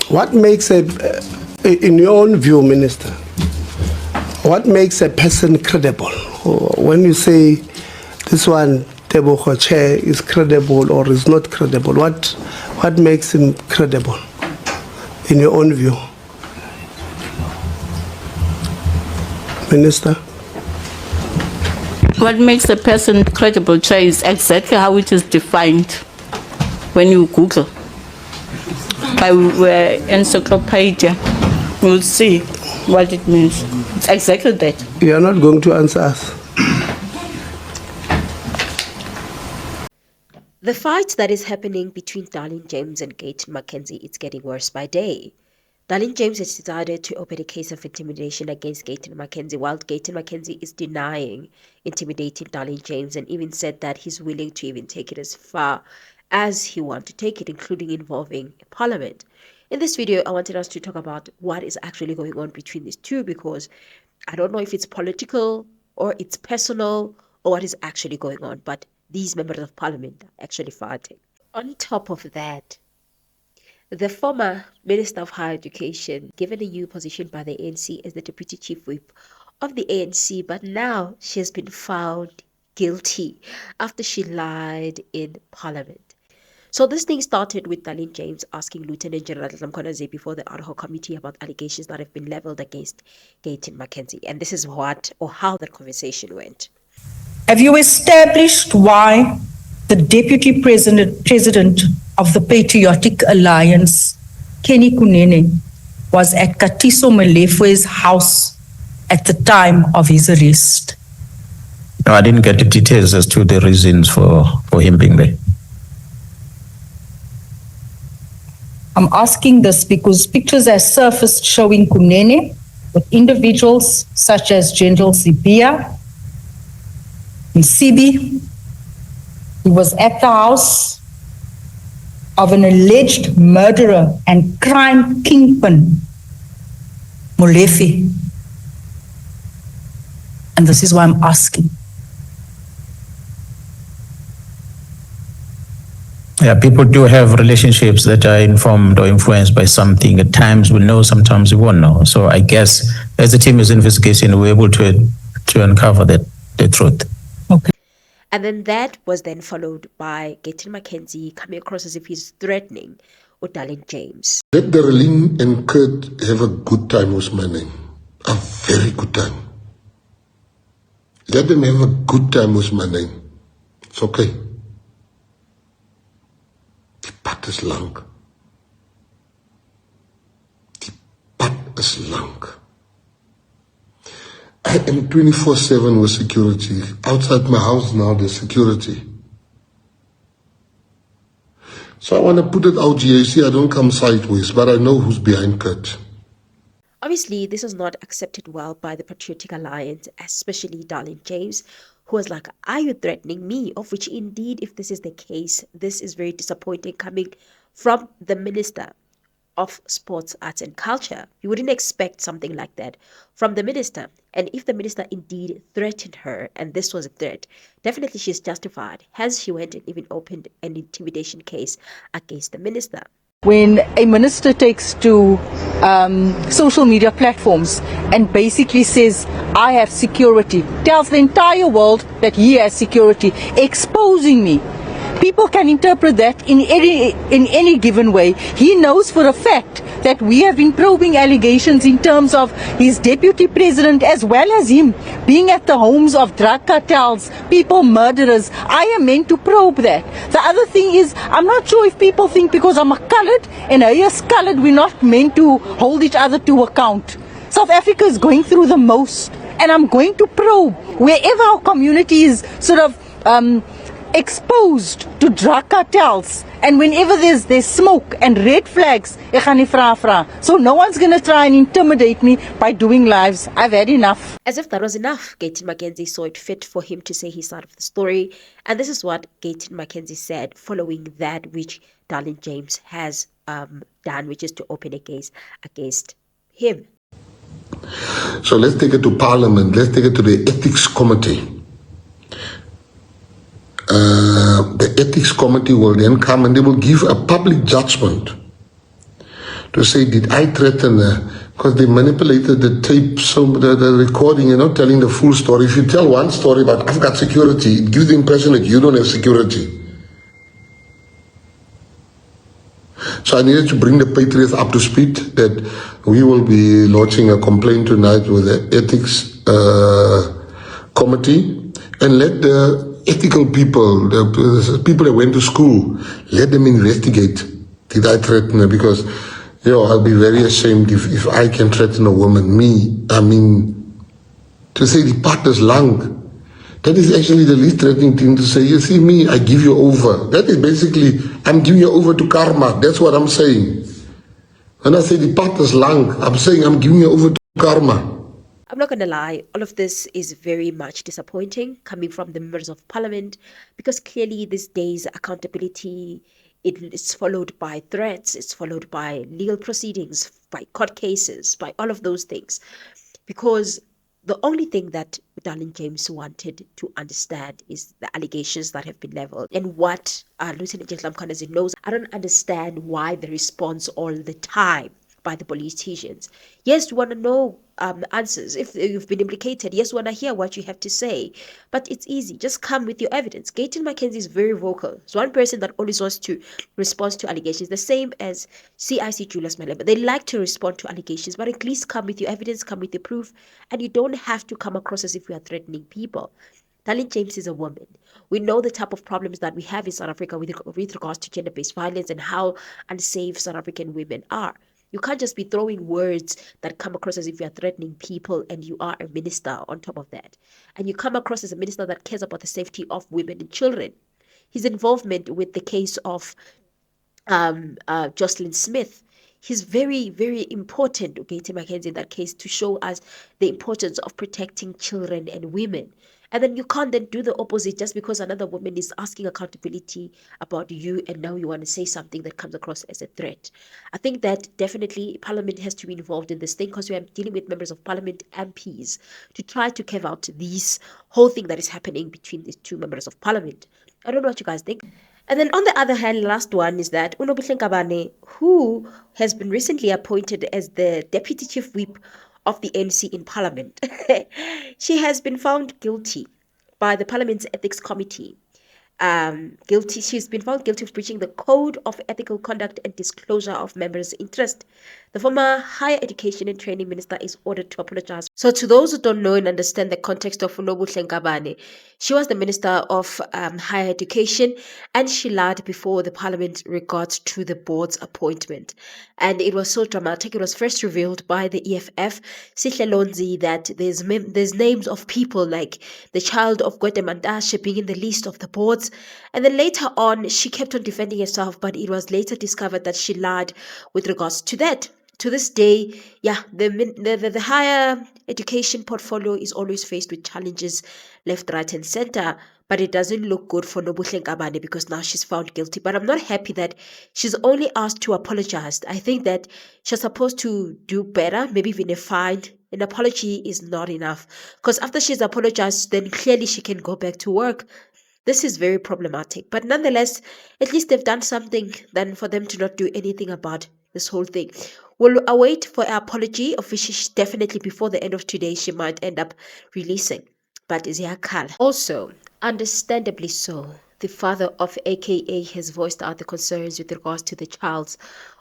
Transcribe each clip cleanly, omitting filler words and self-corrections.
What makes in your own view, Minister, what makes a person credible? When you say this one, Tebogo Chair, is credible or is not credible, what makes him credible in your own view? Minister? What makes a person credible, Chair, is exactly how it is defined when you Google. By encyclopedia, you'll see what it means. It's exactly that. You are not going to answer us. The fight that is happening between Darleen James and Gayton McKenzie is getting worse by day. Darleen James has decided to open a case of intimidation against Gayton McKenzie, while Gayton McKenzie is denying intimidating Darleen James and even said that he's willing to even take it as far as he wants to take it, including involving Parliament. In this video, I wanted us to talk about what is actually going on between these two, because I don't know if it's political or it's personal or what is actually going on, but these members of Parliament are actually fighting. On top of that, the former Minister of Higher Education, given a new position by the ANC as the Deputy Chief Whip of the ANC, but now she has been found guilty after she lied in Parliament. So this thing started with Darleen James asking Lieutenant General Nhlanhla Mkhwanazi before the ad hoc committee about allegations that have been leveled against Gayton McKenzie. And this is what or how that conversation went. Have you established why the Deputy President of the Patriotic Alliance, Kenny Kunene, was at Katiso Malefwe's house at the time of his arrest? No, I didn't get the details as to the reasons for him being there. I'm asking this because pictures have surfaced showing Kunene with individuals such as General Sibia, Msibi. He was at the house of an alleged murderer and crime kingpin, Molefe. And this is why I'm asking. Yeah, people do have relationships that are informed or influenced by something. At times we know, sometimes we won't know. So I guess as the team is investigating, we're able to uncover the truth. Okay. And then that was then followed by Gayton McKenzie coming across as if he's threatening with Darleen James. Let Darleen and Kurt have a good time with my name. A very good time. Let them have a good time with my name. It's okay. Die pad is lang. Die pad is lang. I am 24/7 with security. Outside my house now, there's security. So I want to put it out here. See, I don't come sideways, but I know who's behind Kurt. Obviously, this was not accepted well by the Patriotic Alliance, especially Darleen James, who was like, are you threatening me? Of which, indeed, if this is the case, this is very disappointing coming from the Minister of Sports, Arts and Culture. You wouldn't expect something like that from the minister. And if the minister indeed threatened her, and this was a threat, definitely she's justified, as she went and even opened an intimidation case against the minister. When a minister takes to social media platforms and basically says, I have security, tells the entire world that he has security, exposing me. People can interpret that in any given way. He knows for a fact that we have been probing allegations in terms of his deputy president as well as him being at the homes of drug cartels, people murderers. I am meant to probe that. The other thing is, I'm not sure if people think because I'm a colored and he is colored, we're not meant to hold each other to account. South Africa is going through the most, and I'm going to probe wherever our community is sort of exposed to drug cartels, and whenever there's smoke and red flags, ek gaan nie vra. So no one's going to try and intimidate me by doing lives. I've had enough. As if that was enough, Gayton McKenzie saw it fit for him to say his side of the story, and this is what Gayton McKenzie said following that which Darleen James has done, which is to open a case against him. So let's take it to Parliament. Let's take it to the Ethics Committee. The Ethics Committee will then come and they will give a public judgment to say, did I threaten her? Because they manipulated the tape, so the recording, you're not telling the full story. If you tell one story about I've got security, it gives the impression that you don't have security. So I needed to bring the Patriots up to speed that we will be launching a complaint tonight with the ethics committee, and let the ethical people, the people that went to school, let them investigate. Did I threaten her? Because I'll be very ashamed if I can threaten a woman. To say the partner's lung, that is actually the least threatening thing to say. You see me, I give you over. That is basically, I'm giving you over to karma. That's what I'm saying. When I say the partner's lung, I'm saying I'm giving you over to karma. I'm not going to lie, all of this is very much disappointing coming from the members of parliament, because clearly these days accountability, it's followed by threats, it's followed by legal proceedings, by court cases, by all of those things. Because the only thing that Darleen James wanted to understand is the allegations that have been leveled. And what Lieutenant Nhlanhla Mkhwanazi knows, I don't understand why the response all the time by the politicians. Yes, you want to know answers. If you've been implicated, yes, you want to hear what you have to say. But it's easy. Just come with your evidence. Gayton McKenzie is very vocal. It's one person that always wants to respond to allegations. The same as CIC Julius Malema. They like to respond to allegations, but at least come with your evidence, come with your proof, and you don't have to come across as if we are threatening people. Darleen James is a woman. We know the type of problems that we have in South Africa with regards to gender-based violence and how unsafe South African women are. You can't just be throwing words that come across as if you are threatening people, and you are a minister on top of that. And you come across as a minister that cares about the safety of women and children. His involvement with the case of Jocelyn Smith, he's very, very important, Gayton McKenzie, in that case, to show us the importance of protecting children and women. And then you can't then do the opposite just because another woman is asking accountability about you, and now you want to say something that comes across as a threat. I think that definitely Parliament has to be involved in this thing, because we are dealing with members of Parliament, MPs, to try to carve out this whole thing that is happening between these two members of Parliament. I don't know what you guys think. And then on the other hand, last one is that Nobuhle Nkabane, who has been recently appointed as the Deputy Chief Whip of the ANC in Parliament, she has been found guilty by the Parliament's Ethics Committee. She's been found guilty of breaching the Code of Ethical Conduct and Disclosure of Members' Interest. The former Higher Education and Training Minister is ordered to apologize. So to those who don't know and understand the context of Nobuhle Nkabane, she was the Minister of Higher Education, and she lied before the Parliament regards to the board's appointment. And it was so dramatic. It was first revealed by the EFF, Sihle that there's names of people like the child of Gayton Mantashe being in the list of the boards. And then later on, she kept on defending herself, but it was later discovered that she lied with regards to that. To this day, the higher education portfolio is always faced with challenges left, right, and center. But it doesn't look good for Nobuhle Nkabane because now she's found guilty. But I'm not happy that she's only asked to apologize. I think that she's supposed to do better, maybe even a fine. An apology is not enough, because after she's apologized, then clearly she can go back to work. This is very problematic. But nonetheless, at least they've done something than for them to not do anything about this whole thing. We'll await for her apology, of which definitely before the end of today she might end up releasing. But is also, understandably so, the father of AKA has voiced out the concerns with regards to the child's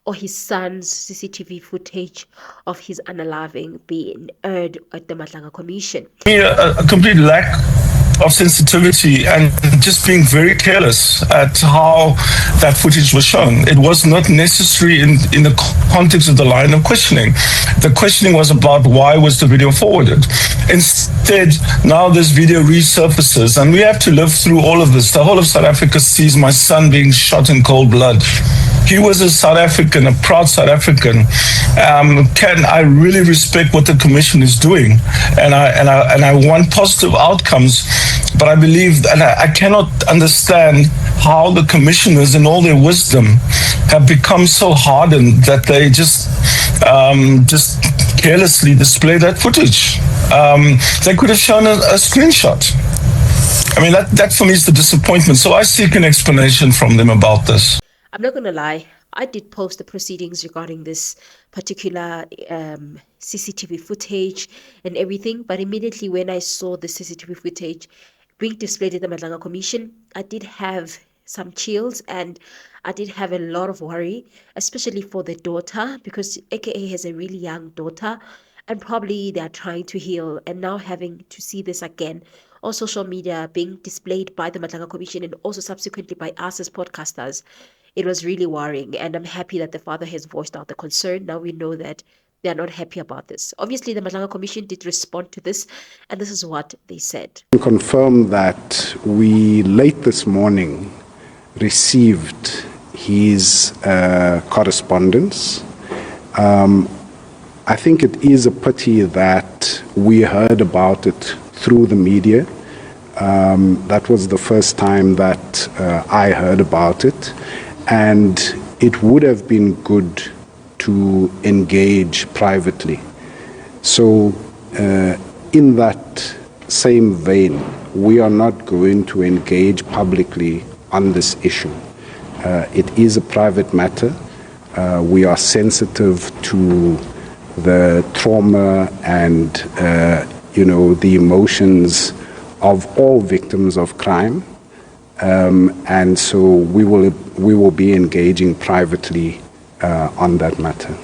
or his son's CCTV footage of his unaliving being aired at the Nhlanhla Commission. A complete lack of sensitivity and just being very careless at how that footage was shown. It was not necessary in the context of the line of questioning. The questioning was about why was the video forwarded. Instead, now this video resurfaces and we have to live through all of this. The whole of South Africa sees my son being shot in cold blood. He was a South African, a proud South African. I really respect what the Commission is doing, and I want positive outcomes. But I believe, and I cannot understand how the commissioners, in all their wisdom, have become so hardened that they just carelessly display that footage. They could have shown a screenshot. I mean, that for me is the disappointment. So I seek an explanation from them about this. I'm not going to lie, I did post the proceedings regarding this particular CCTV footage and everything, but immediately when I saw the CCTV footage being displayed at the Nhlanhla Commission, I did have some chills and I did have a lot of worry, especially for the daughter, because AKA has a really young daughter and probably they are trying to heal, and now having to see this again on social media being displayed by the Nhlanhla Commission and also subsequently by us as podcasters, it was really worrying. And I'm happy that the father has voiced out the concern. Now we know that they are not happy about this. Obviously, the Nhlanhla Commission did respond to this, and this is what they said. Confirm that we late this morning received his correspondence. I think it is a pity that we heard about it through the media. That was the first time that I heard about it, and it would have been good to engage privately. So in that same vein, we are not going to engage publicly on this issue. It is a private matter. We are sensitive to the trauma and the emotions of all victims of crime, and so we will be engaging privately on that matter.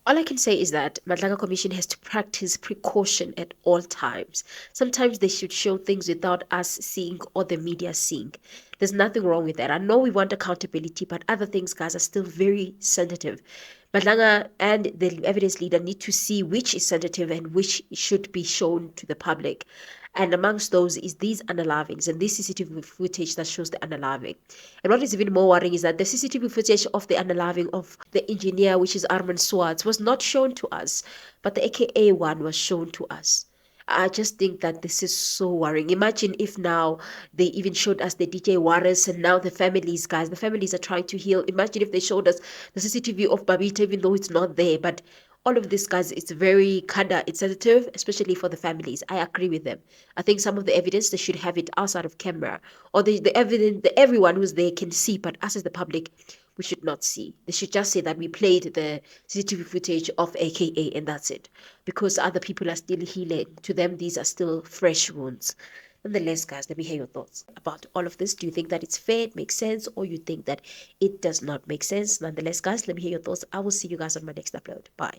All I can say is that Nhlanhla Commission has to practice precaution at all times. Sometimes they should show things without us seeing or the media seeing. There's nothing wrong with that. I know we want accountability, but other things, guys, are still very sensitive. Nhlanhla and the evidence leader need to see which is sensitive and which should be shown to the public. And amongst those is these unalivings and this CCTV footage that shows the unaliving. And what is even more worrying is that the CCTV footage of the unaliving of the engineer, which is Armand Swartz, was not shown to us, but the AKA one was shown to us. I just think that this is so worrying. Imagine if now they even showed us the DJ Warres and now the families, guys. The families are trying to heal. Imagine if they showed us the CCTV of Babita, even though it's not there. But all of this, guys, it's very it's sensitive, especially for the families. I agree with them. I think some of the evidence, they should have it outside of camera. Or the evidence that everyone who's there can see, but us as the public, we should not see. They should just say that we played the CCTV footage of AKA and that's it. Because other people are still healing. To them, these are still fresh wounds. Nonetheless, guys, let me hear your thoughts about all of this. Do you think that it's fair, it makes sense, or you think that it does not make sense? Nonetheless, guys, let me hear your thoughts. I will see you guys on my next upload. Bye.